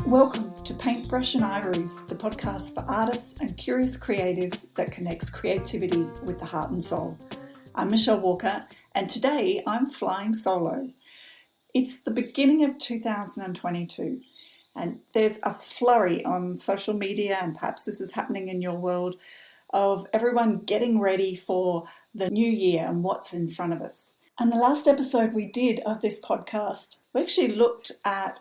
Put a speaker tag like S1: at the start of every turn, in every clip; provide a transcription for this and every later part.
S1: Welcome to Paintbrush and Ivories, the podcast for artists and curious creatives that connects creativity with the heart and soul. I'm Michelle Walker, and today I'm flying solo. It's the beginning of 2022, and there's a flurry on social media, and perhaps this is happening in your world, of everyone getting ready for the new year and what's in front of us. And the last episode we did of this podcast, we actually looked at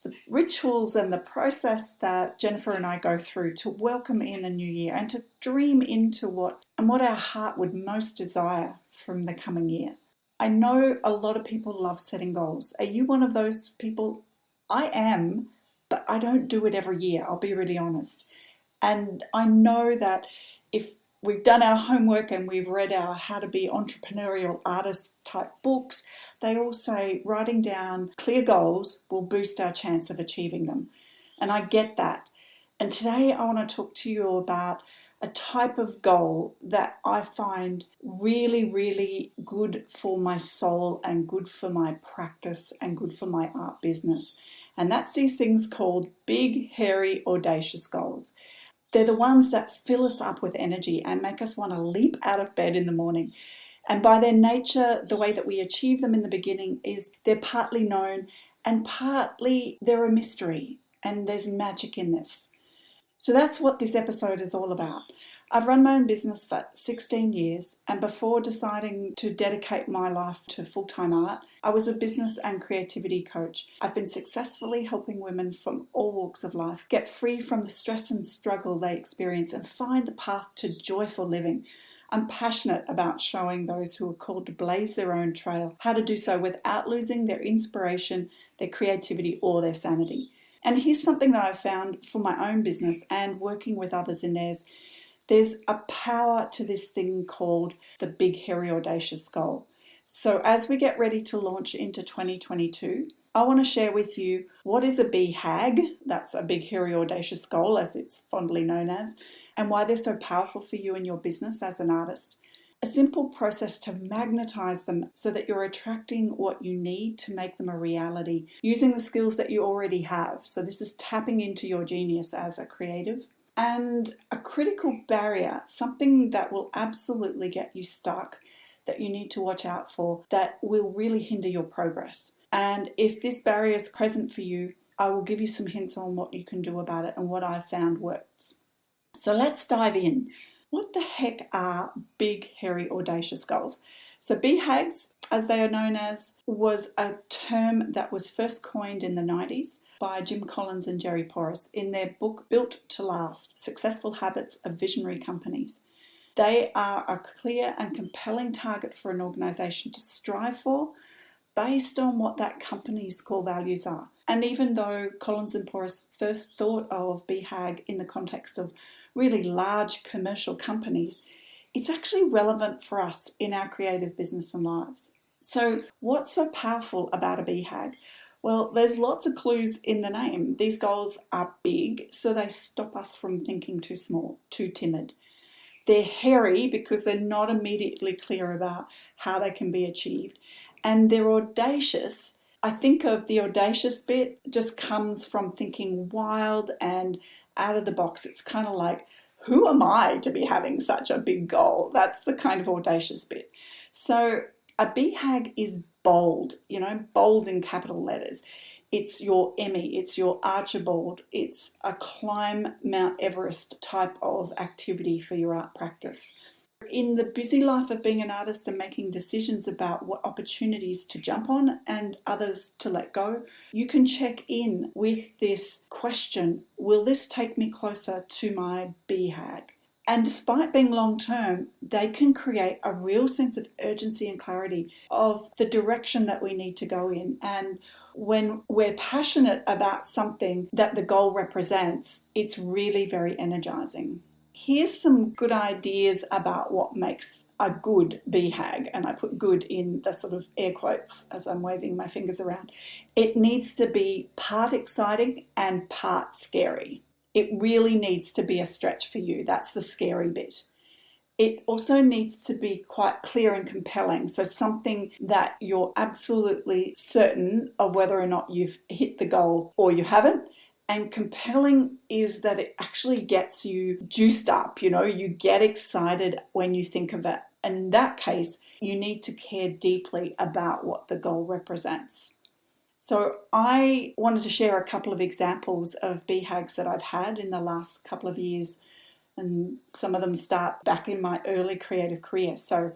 S1: the rituals and the process that Jennifer and I go through to welcome in a new year and to dream into what our heart would most desire from the coming year. I know a lot of people love setting goals. Are you one of those people? I am, but I don't do it every year, I'll be really honest. And I know that if we've done our homework and we've read our How to Be Entrepreneurial Artist type books, they all say writing down clear goals will boost our chance of achieving them. And I get that. And today I want to talk to you about a type of goal that I find really, really good for my soul and good for my practice and good for my art business. And that's these things called Big Hairy Audacious Goals. They're the ones that fill us up with energy and make us want to leap out of bed in the morning. And by their nature, the way that we achieve them in the beginning is they're partly known and partly they're a mystery, and there's magic in this. So that's what this episode is all about. I've run my own business for 16 years, and before deciding to dedicate my life to full-time art, I was a business and creativity coach. I've been successfully helping women from all walks of life get free from the stress and struggle they experience and find the path to joyful living. I'm passionate about showing those who are called to blaze their own trail how to do so without losing their inspiration, their creativity, or their sanity. And here's something that I've found for my own business and working with others in theirs. There's a power to this thing called the Big Hairy Audacious Goal. So as we get ready to launch into 2022, I want to share with you what is a BeeHAG, that's a Big Hairy Audacious Goal as it's fondly known as, and why they're so powerful for you and your business as an artist. A simple process to magnetize them so that you're attracting what you need to make them a reality using the skills that you already have. So this is tapping into your genius as a creative. And a critical barrier, something that will absolutely get you stuck, that you need to watch out for, that will really hinder your progress. And if this barrier is present for you, I will give you some hints on what you can do about it and what I've found works. So let's dive in. What the heck are Big Hairy Audacious Goals? So BeeHAGs, as they are known as, was a term that was first coined in the 90s by Jim Collins and Jerry Porras in their book Built to Last, Successful Habits of Visionary Companies. They are a clear and compelling target for an organisation to strive for based on what that company's core values are. And even though Collins and Porras first thought of BeeHAG in the context of really large commercial companies, it's actually relevant for us in our creative business and lives. So what's so powerful about a BeeHAG? Well, there's lots of clues in the name. These goals are big, so they stop us from thinking too small, too timid. They're hairy because they're not immediately clear about how they can be achieved. And they're audacious. I think of the audacious bit just comes from thinking wild and out of the box. It's kind of like, who am I to be having such a big goal? That's the kind of audacious bit. So a BeeHAG is bold, bold in capital letters. It's your Emmy, it's your Archibald, it's a climb Mount Everest type of activity for your art practice. In the busy life of being an artist and making decisions about what opportunities to jump on and others to let go, you can check in with this question, will this take me closer to my BeeHAG? And despite being long-term, they can create a real sense of urgency and clarity of the direction that we need to go in. And when we're passionate about something that the goal represents, it's really very energizing. Here's some good ideas about what makes a good BeeHAG, and I put good in the sort of air quotes as I'm waving my fingers around. It needs to be part exciting and part scary. It really needs to be a stretch for you. That's the scary bit. It also needs to be quite clear and compelling. So something that you're absolutely certain of whether or not you've hit the goal or you haven't, And compelling is that it actually gets you juiced up, you get excited when you think of it. And in that case, you need to care deeply about what the goal represents. So I wanted to share a couple of examples of BeeHAGs that I've had in the last couple of years. And some of them start back in my early creative career. So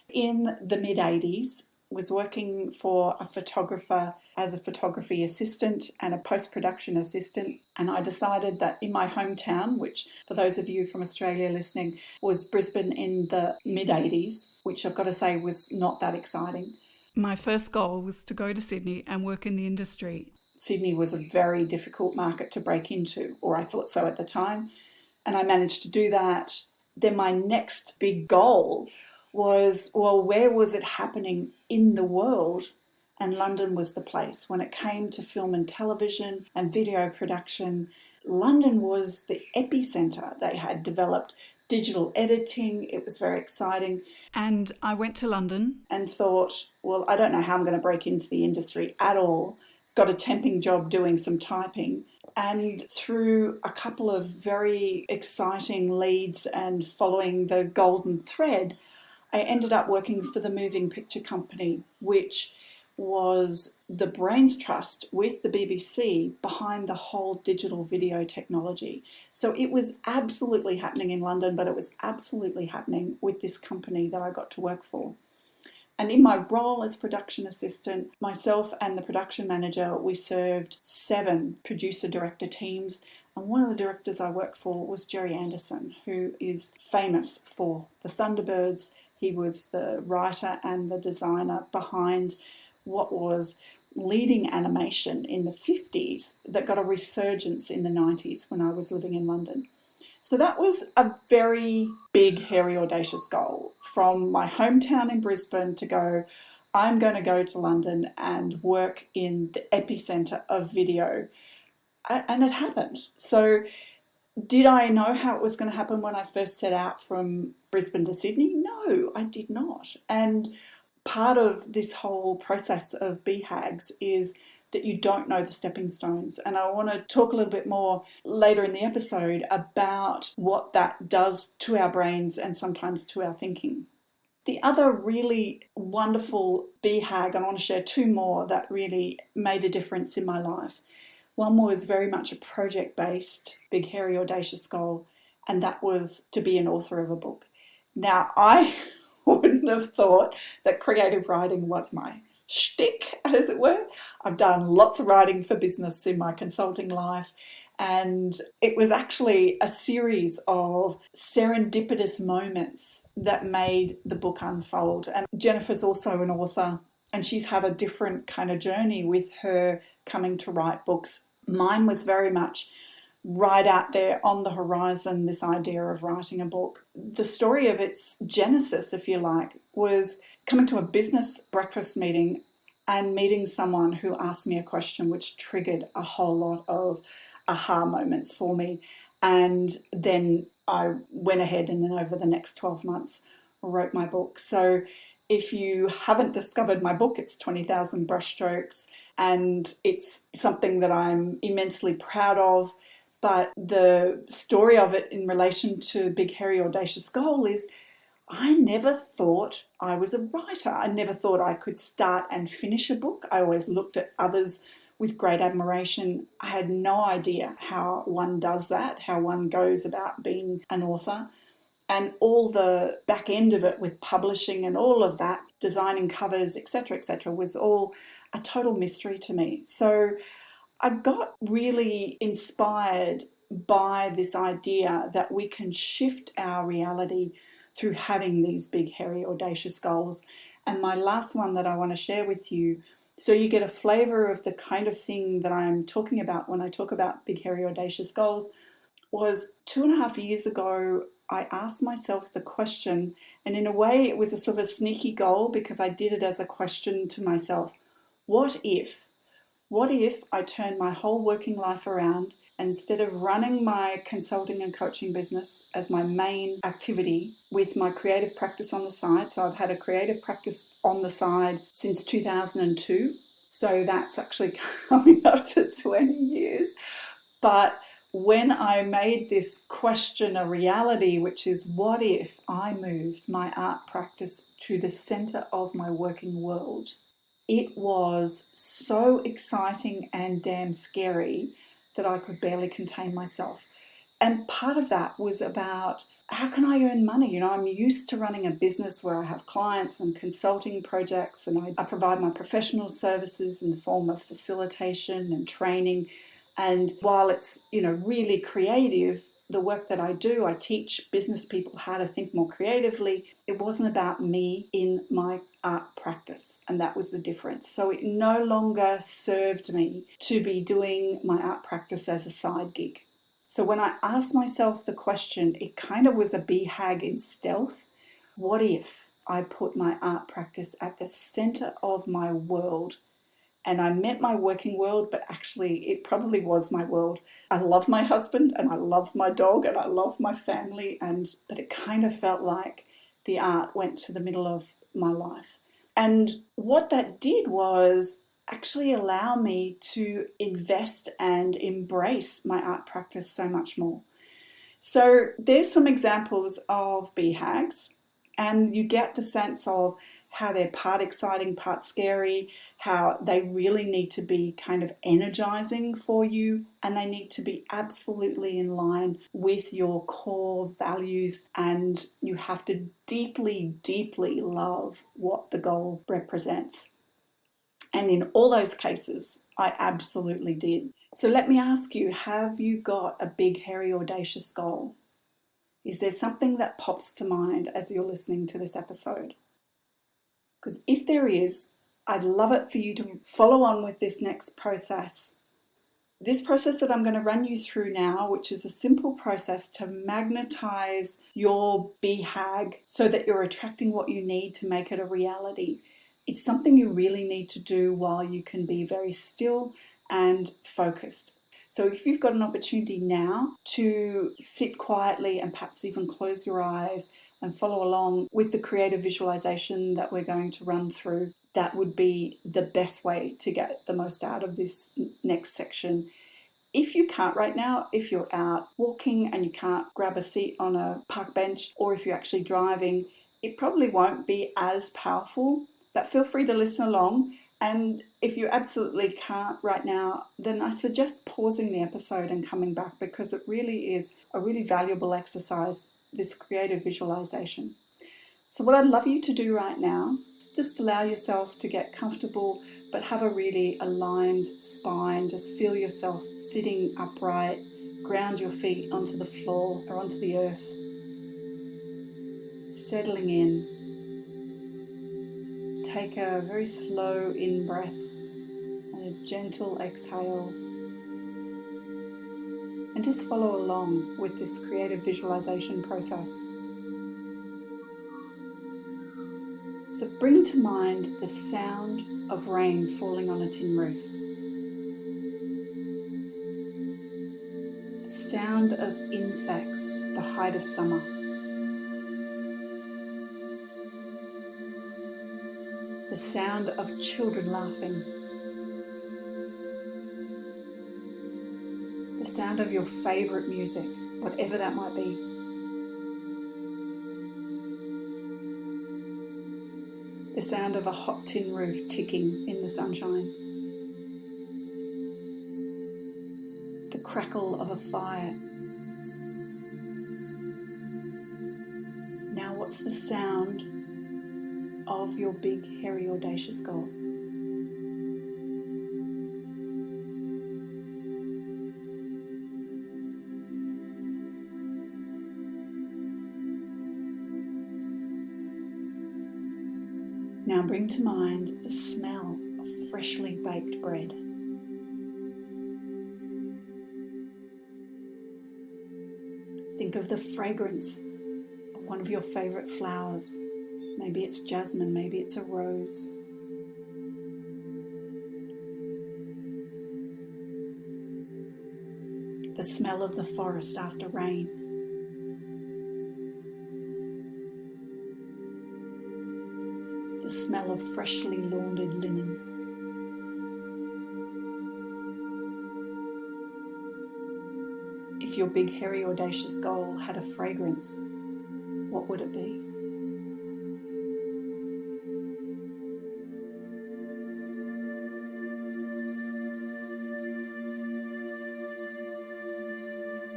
S1: in the mid-80s, was working for a photographer as a photography assistant and a post-production assistant. And I decided that in my hometown, which for those of you from Australia listening, was Brisbane in the mid-80s, which I've got to say was not that exciting. My first goal was to go to Sydney and work in the industry. Sydney was a very difficult market to break into, or I thought so at the time. And I managed to do that. Then my next big goal was, well, where was it happening in the world? And London was the place. When it came to film and television and video production, London was the epicenter. They had developed digital editing. It was very exciting. And I went to London and thought, well, I don't know how I'm going to break into the industry at all. Got a temping job doing some typing. And through a couple of very exciting leads and following the golden thread, I ended up working for the moving picture company, which was the brains trust with the BBC behind the whole digital video technology. So it was absolutely happening in London, but it was absolutely happening with this company that I got to work for. And in my role as production assistant, myself and the production manager, we served 7 producer-director teams. And one of the directors I worked for was Gerry Anderson, who is famous for the Thunderbirds. He was the writer and the designer behind what was leading animation in the 50s that got a resurgence in the 90s when I was living in London. So that was a very big, hairy, audacious goal from my hometown in Brisbane to go, I'm going to go to London and work in the epicenter of video. And it happened. So did I know how it was going to happen when I first set out from Brisbane to Sydney? No, I did not. And part of this whole process of BeeHAGs is that you don't know the stepping stones. And I want to talk a little bit more later in the episode about what that does to our brains and sometimes to our thinking. The other really wonderful BeeHAG, and I want to share 2 more that really made a difference in my life. One was very much a project-based, Big Hairy Audacious Goal, and that was to be an author of a book. Now, I wouldn't have thought that creative writing was my shtick, as it were. I've done lots of writing for business in my consulting life, and it was actually a series of serendipitous moments that made the book unfold. And Jennifer's also an author, and she's had a different kind of journey with her coming to write books. Mine was very much right out there on the horizon, this idea of writing a book. The story of its genesis, if you like, was coming to a business breakfast meeting and meeting someone who asked me a question which triggered a whole lot of aha moments for me. And then I went ahead and then over the next 12 months wrote my book. So if you haven't discovered my book, it's 20,000 Brushstrokes, and it's something that I'm immensely proud of. But the story of it in relation to Big Hairy Audacious Goal is I never thought I was a writer. I never thought I could start and finish a book. I always looked at others with great admiration. I had no idea how one does that, how one goes about being an author. And all the back end of it with publishing and all of that, designing covers, etc., was all a total mystery to me. So I got really inspired by this idea that we can shift our reality through having these big, hairy, audacious goals. And my last one that I want to share with you, so you get a flavor of the kind of thing that I'm talking about when I talk about big, hairy, audacious goals, was 2.5 years ago, I asked myself the question, and in a way it was a sort of a sneaky goal because I did it as a question to myself. What if I turned my whole working life around and instead of running my consulting and coaching business as my main activity with my creative practice on the side, so I've had a creative practice on the side since 2002, so that's actually coming up to 20 years. But when I made this question a reality, which is what if I moved my art practice to the center of my working world, it was so exciting and damn scary that I could barely contain myself. And part of that was about how can I earn money? You know, I'm used to running a business where I have clients and consulting projects, and I provide my professional services in the form of facilitation and training. And while it's, really creative, the work that I do, I teach business people how to think more creatively. It wasn't about me in my art practice, and that was the difference. So it no longer served me to be doing my art practice as a side gig. So when I asked myself the question, it kind of was a BeeHAG in stealth. What if I put my art practice at the center of my world? And I meant my working world, but actually it probably was my world. I love my husband and I love my dog and I love my family, but it kind of felt like the art went to the middle of my life. And what that did was actually allow me to invest and embrace my art practice so much more. So there's some examples of BeeHAGs, and you get the sense of how they're part exciting, part scary, how they really need to be kind of energizing for you, and they need to be absolutely in line with your core values, and you have to deeply, deeply love what the goal represents. And in all those cases, I absolutely did. So let me ask you, have you got a big, hairy, audacious goal? Is there something that pops to mind as you're listening to this episode? Because if there is, I'd love it for you to follow on with this next process. This process that I'm going to run you through now, which is a simple process to magnetize your BeeHAG so that you're attracting what you need to make it a reality. It's something you really need to do while you can be very still and focused. So if you've got an opportunity now to sit quietly and perhaps even close your eyes and follow along with the creative visualization that we're going to run through, that would be the best way to get the most out of this next section. If you can't right now, if you're out walking and you can't grab a seat on a park bench, or if you're actually driving, it probably won't be as powerful, but feel free to listen along. And if you absolutely can't right now, then I suggest pausing the episode and coming back, because it really is a really valuable exercise, this creative visualization. So what I'd love you to do right now, just allow yourself to get comfortable, but have a really aligned spine. Just feel yourself sitting upright, ground your feet onto the floor or onto the earth, settling in. Take a very slow in-breath and a gentle exhale. And just follow along with this creative visualization process. So bring to mind the sound of rain falling on a tin roof. The sound of insects, the height of summer. The sound of children laughing. The sound of your favorite music, whatever that might be. The sound of a hot tin roof ticking in the sunshine. The crackle of a fire. Now what's the sound of your big, hairy, audacious goal? Now bring to mind the smell of freshly baked bread. Think of the fragrance of one of your favorite flowers. Maybe it's jasmine, maybe it's a rose. The smell of the forest after rain. The smell of freshly laundered linen. If your big, hairy, audacious goal had a fragrance, what would it be?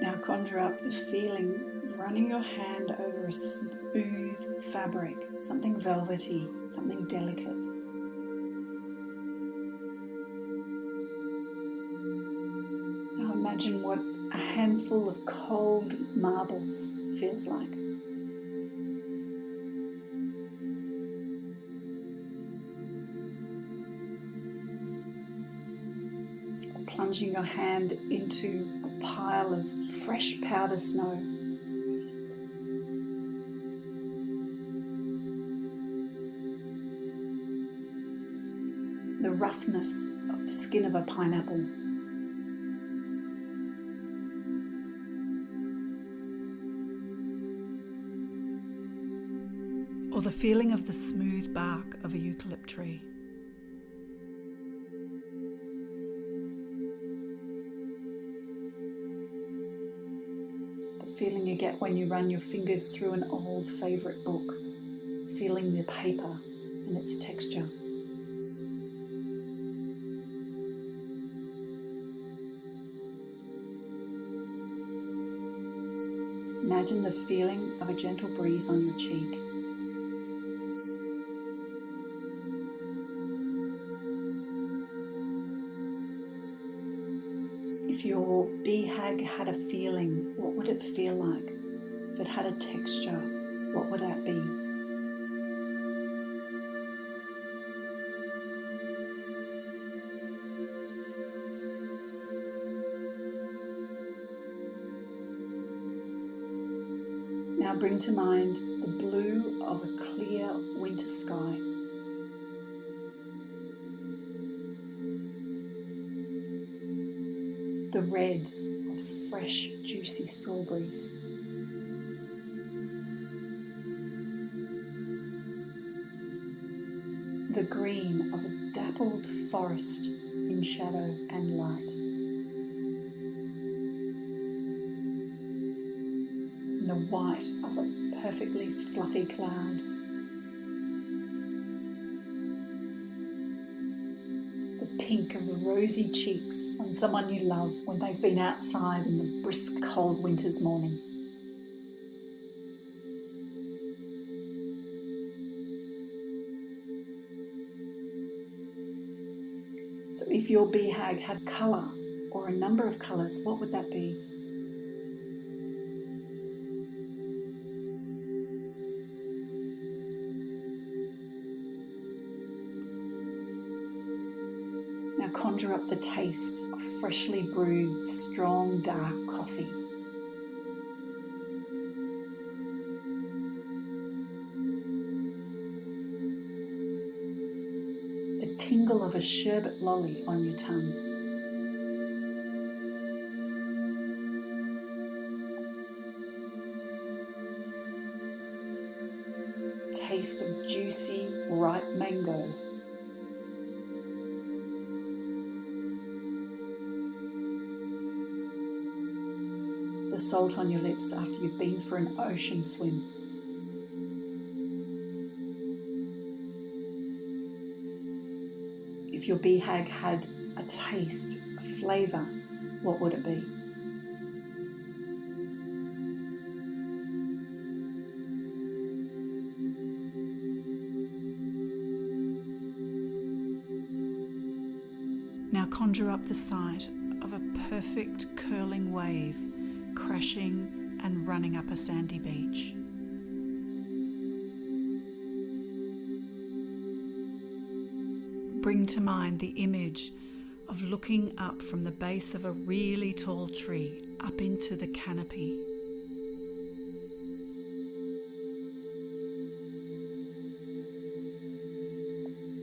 S1: Now conjure up the feeling running your hand over a smooth fabric, something velvety, something delicate. Now imagine what a handful of cold marbles feels like. Or plunging your hand into a pile of fresh powder snow. The roughness of the skin of a pineapple. Or the feeling of the smooth bark of a eucalypt tree. The feeling you get when you run your fingers through an old favourite book, feeling the paper and its texture. Imagine the feeling of a gentle breeze on your cheek. If your BeeHAG had a feeling, what would it feel like? If it had a texture, what would that be? Now bring to mind the blue of a clear winter sky. The red of fresh, juicy strawberries. The green of a dappled forest in shadow and light. And the white of a perfectly fluffy cloud. The pink of the rosy cheeks on someone you love when they've been outside in the brisk cold winter's morning. So if your BeeHAG had colour or a number of colours, what would that be? Now conjure up the taste of freshly brewed, strong, dark coffee. The tingle of a sherbet lolly on your tongue. Taste of juicy, ripe mango. The salt on your lips after you've been for an ocean swim. If your BeeHAG had a taste, a flavour, what would it be? Now conjure up the sight of a perfect curling wave crashing and running up a sandy beach. Bring to mind the image of looking up from the base of a really tall tree up into the canopy.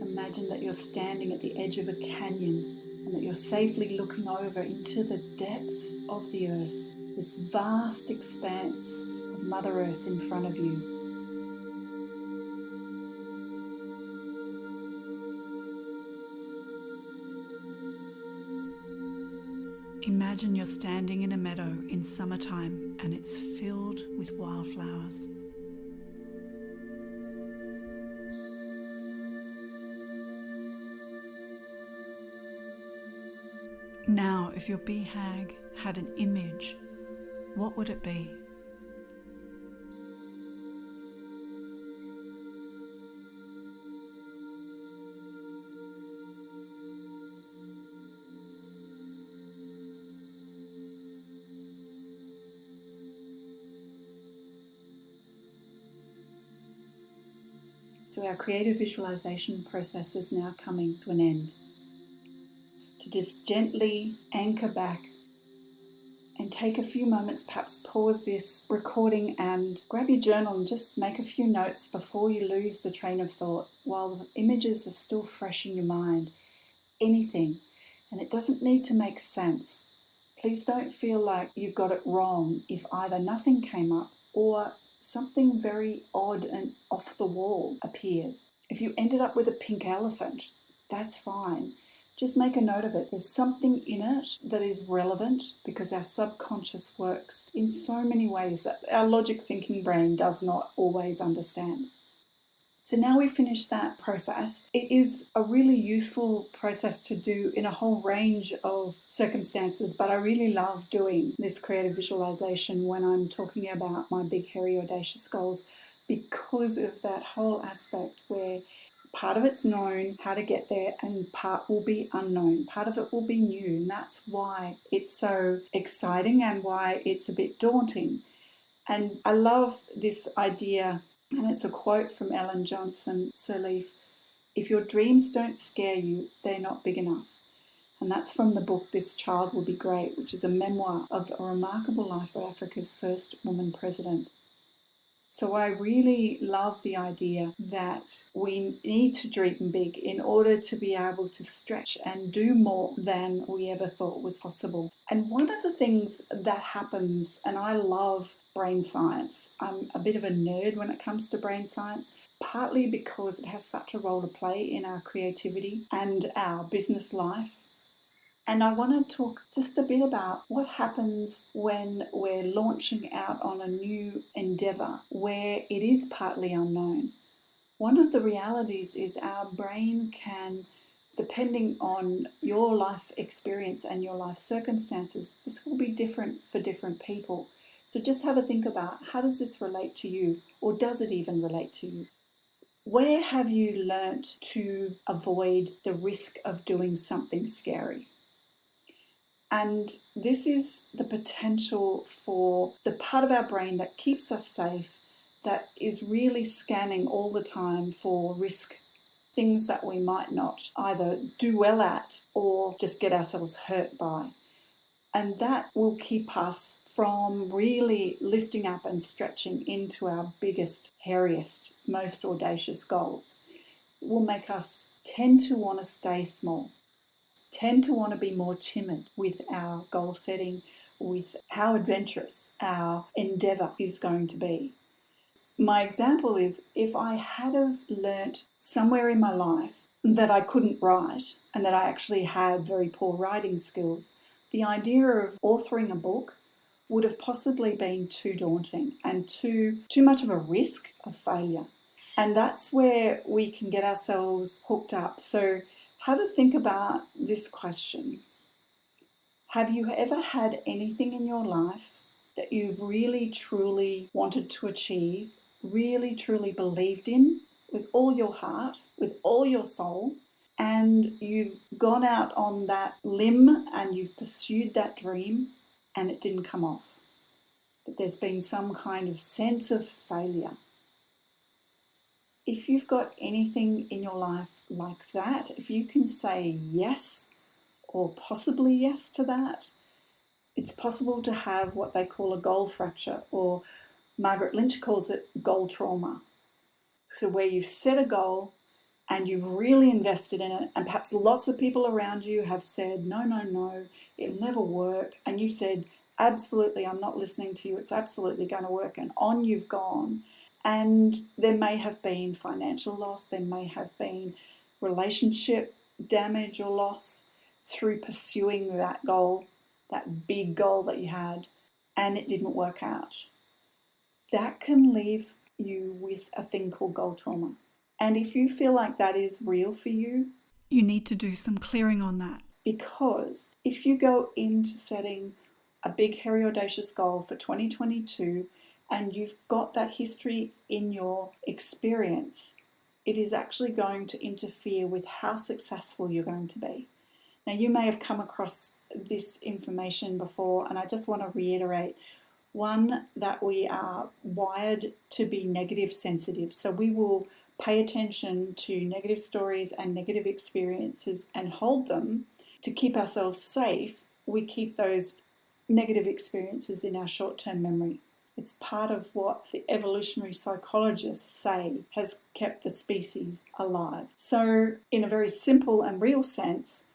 S1: Imagine that you're standing at the edge of a canyon and that you're safely looking over into the depths of the earth. This vast expanse of Mother Earth in front of you. Imagine you're standing in a meadow in summertime and it's filled with wildflowers. Now, if your BeeHAG had an image, what would it be? So our creative visualization process is now coming to an end. To just gently anchor back and take a few moments, perhaps pause this recording and grab your journal and just make a few notes before you lose the train of thought while the images are still fresh in your mind. Anything. And it doesn't need to make sense. Please don't feel like you got it wrong if either nothing came up or something very odd and off the wall appeared. If you ended up with a pink elephant, that's fine. Just make a note of it. There's something in it that is relevant because our subconscious works in so many ways that our logic thinking brain does not always understand. So now we've finished that process. It is a really useful process to do in a whole range of circumstances, but I really love doing this creative visualization when I'm talking about my Big Hairy Audacious Goals because of that whole aspect where part of it's known how to get there and part will be unknown. Part of it will be new, and that's why it's so exciting and why it's a bit daunting. And I love this idea, and it's a quote from Ellen Johnson Sirleaf: "If your dreams don't scare you, they're not big enough." And that's from the book This Child Will Be Great, which is a memoir of a remarkable life by Africa's first woman president. So I really love the idea that we need to dream big in order to be able to stretch and do more than we ever thought was possible. And one of the things that happens, and I love brain science. I'm a bit of a nerd when it comes to brain science, partly because it has such a role to play in our creativity and our business life. And I want to talk just a bit about what happens when we're launching out on a new endeavour where it is partly unknown. One of the realities is our brain can, depending on your life experience and your life circumstances, this will be different for different people. So just have a think about, how does this relate to you, or does it even relate to you? Where have you learnt to avoid the risk of doing something scary? And this is the potential for the part of our brain that keeps us safe, that is really scanning all the time for risk, things that we might not either do well at or just get ourselves hurt by. And that will keep us from really lifting up and stretching into our biggest, hairiest, most audacious goals. It will make us tend to want to stay small, tend to want to be more timid with our goal setting, with how adventurous our endeavour is going to be. My example is, if I had have learnt somewhere in my life that I couldn't write and that I actually had very poor writing skills, the idea of authoring a book would have possibly been too daunting and too much of a risk of failure. And that's where we can get ourselves hooked up. So have a think about this question. Have you ever had anything in your life that you've really truly wanted to achieve, really truly believed in with all your heart, with all your soul, and you've gone out on that limb and you've pursued that dream and it didn't come off? But there's been some kind of sense of failure. If you've got anything in your life like that, if you can say yes or possibly yes to that, it's possible to have what they call a goal fracture, or Margaret Lynch calls it goal trauma. So where you've set a goal and you've really invested in it, and perhaps lots of people around you have said, no, it'll never work. And you've said, absolutely, I'm not listening to you, it's absolutely going to work. And on you've gone. And there may have been financial loss, there may have been relationship damage or loss through pursuing that goal. that big goal that you had, and it didn't work out. That can leave you with a thing called goal trauma. And if you feel like that is real for you,
S2: you need to do some clearing on that.
S1: Because if you go into setting a big, hairy, audacious goal for 2022 and you've got that history in your experience, it is actually going to interfere with how successful you're going to be. Now, you may have come across this information before, and I just want to reiterate one, that we are wired to be negative sensitive. So we will pay attention to negative stories and negative experiences and hold them to keep ourselves safe. We keep those negative experiences in our short-term memory. It's part of what the evolutionary psychologists say has kept the species alive. So in a very simple and real sense,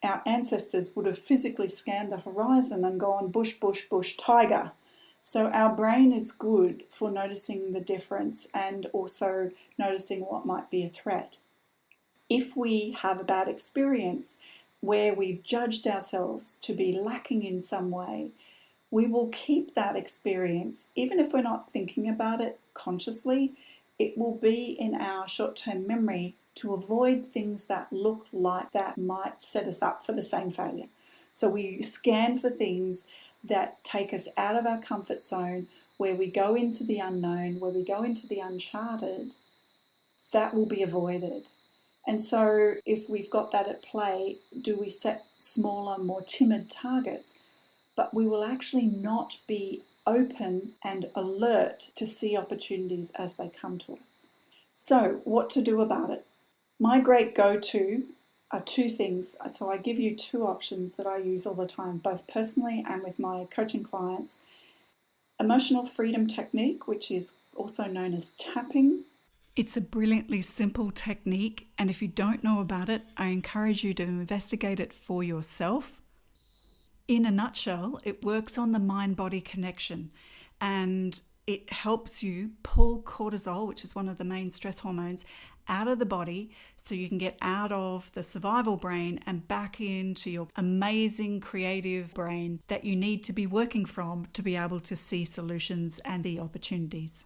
S1: our ancestors would have physically scanned the horizon and gone bush, bush, bush, tiger. So our brain is good for noticing the difference and also noticing what might be a threat. If we have a bad experience where we've judged ourselves to be lacking in some way, we will keep that experience, even if we're not thinking about it consciously. It will be in our short-term memory to avoid things that look like that might set us up for the same failure. So we scan for things that take us out of our comfort zone, where we go into the unknown, where we go into the uncharted. That will be avoided. And so if we've got that at play, do we set smaller, more timid targets? But we will actually not be open and alert to see opportunities as they come to us. So what to do about it? My great go-to are two things. So I give you two options that I use all the time, both personally and with my coaching clients. Emotional freedom technique, which is also known as tapping.
S2: It's a brilliantly simple technique, and if you don't know about it, I encourage you to investigate it for yourself. In a nutshell, it works on the mind-body connection, and it helps you pull cortisol, which is one of the main stress hormones, out of the body so you can get out of the survival brain and back into your amazing creative brain that you need to be working from to be able to see solutions and the opportunities.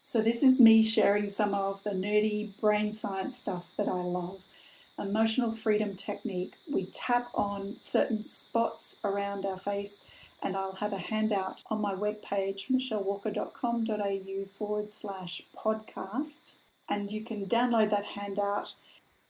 S1: So this is me sharing some of the nerdy brain science stuff that I love. Emotional freedom technique. We tap on certain spots around our face, and I'll have a handout on my webpage, michellewalker.com.au/podcast, and you can download that handout.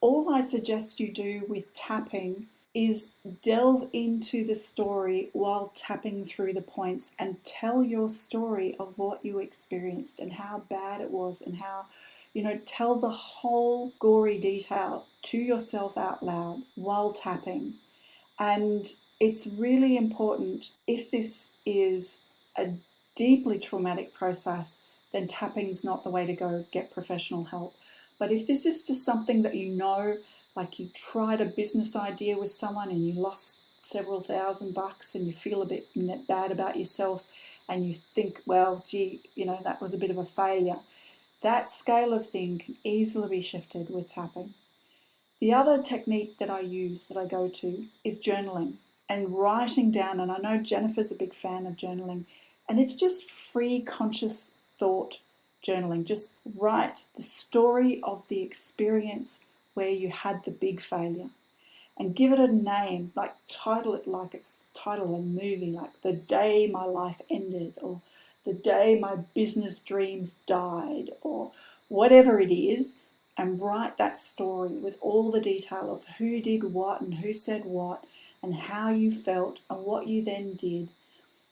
S1: All I suggest you do with tapping is delve into the story while tapping through the points and tell your story of what you experienced and how bad it was and how, tell the whole gory detail to yourself out loud while tapping. And it's really important, if this is a deeply traumatic process, then tapping is not the way to go. Get professional help. But if this is just something that like you tried a business idea with someone and you lost several $1,000 and you feel a bit bad about yourself and you think, well, gee, that was a bit of a failure, that scale of thing can easily be shifted with tapping. The other technique that I use, that I go to, is journaling and writing down. And I know Jennifer's a big fan of journaling. And it's just free conscious thought journaling. Just write the story of the experience where you had the big failure and give it a name, like title it like it's the title of a movie, like The Day My Life Ended, or The Day My Business Dreams Died, or whatever it is. And write that story with all the detail of who did what and who said what and how you felt and what you then did.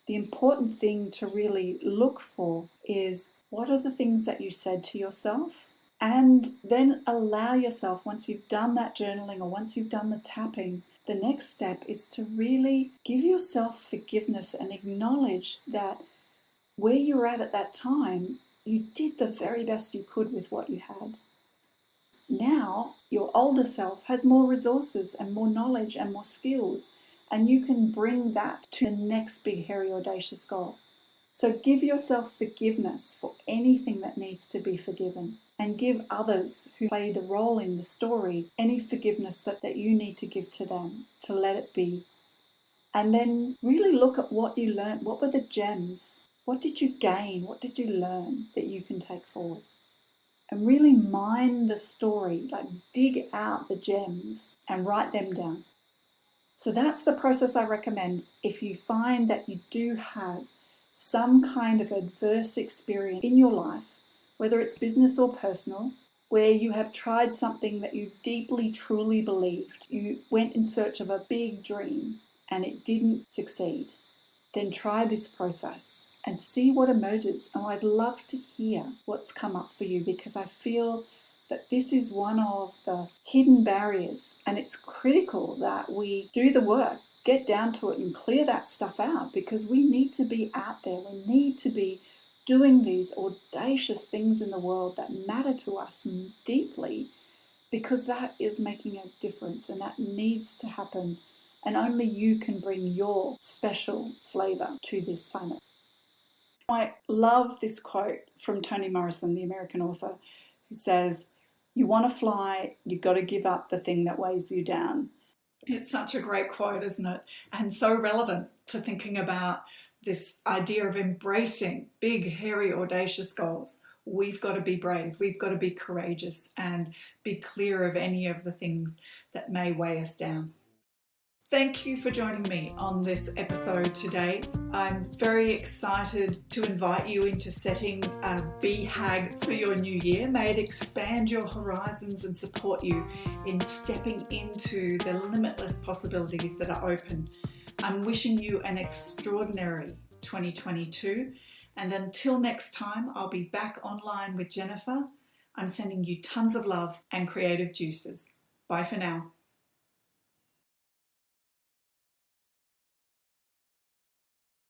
S1: The important thing to really look for is, what are the things that you said to yourself? And then allow yourself, once you've done that journaling or once you've done the tapping, the next step is to really give yourself forgiveness and acknowledge that where you were at that time, you did the very best you could with what you had. Now, your older self has more resources and more knowledge and more skills, and you can bring that to the next big, hairy, audacious goal. So give yourself forgiveness for anything that needs to be forgiven, and give others who played a role in the story any forgiveness that you need to give to them to let it be. And then really look at what you learned. What were the gems? What did you gain? What did you learn that you can take forward? And really mine the story, like dig out the gems and write them down. So that's the process I recommend if you find that you do have some kind of adverse experience in your life, whether it's business or personal, where you have tried something that you deeply, truly believed. You went in search of a big dream and it didn't succeed. Then try this process and see what emerges. And I'd love to hear what's come up for you, because I feel that this is one of the hidden barriers, and it's critical that we do the work, get down to it and clear that stuff out, because we need to be out there. We need to be doing these audacious things in the world that matter to us deeply, because that is making a difference and that needs to happen. And only you can bring your special flavour to this planet. I love this quote from Toni Morrison, the American author, who says, "You want to fly, you've got to give up the thing that weighs you down." It's such a great quote, isn't it? And so relevant to thinking about this idea of embracing big, hairy, audacious goals. We've got to be brave, we've got to be courageous and be clear of any of the things that may weigh us down. Thank you for joining me on this episode today. I'm very excited to invite you into setting a BeeHAG for your new year. May it expand your horizons and support you in stepping into the limitless possibilities that are open. I'm wishing you an extraordinary 2022. And until next time, I'll be back online with Jennifer. I'm sending you tons of love and creative juices. Bye for now.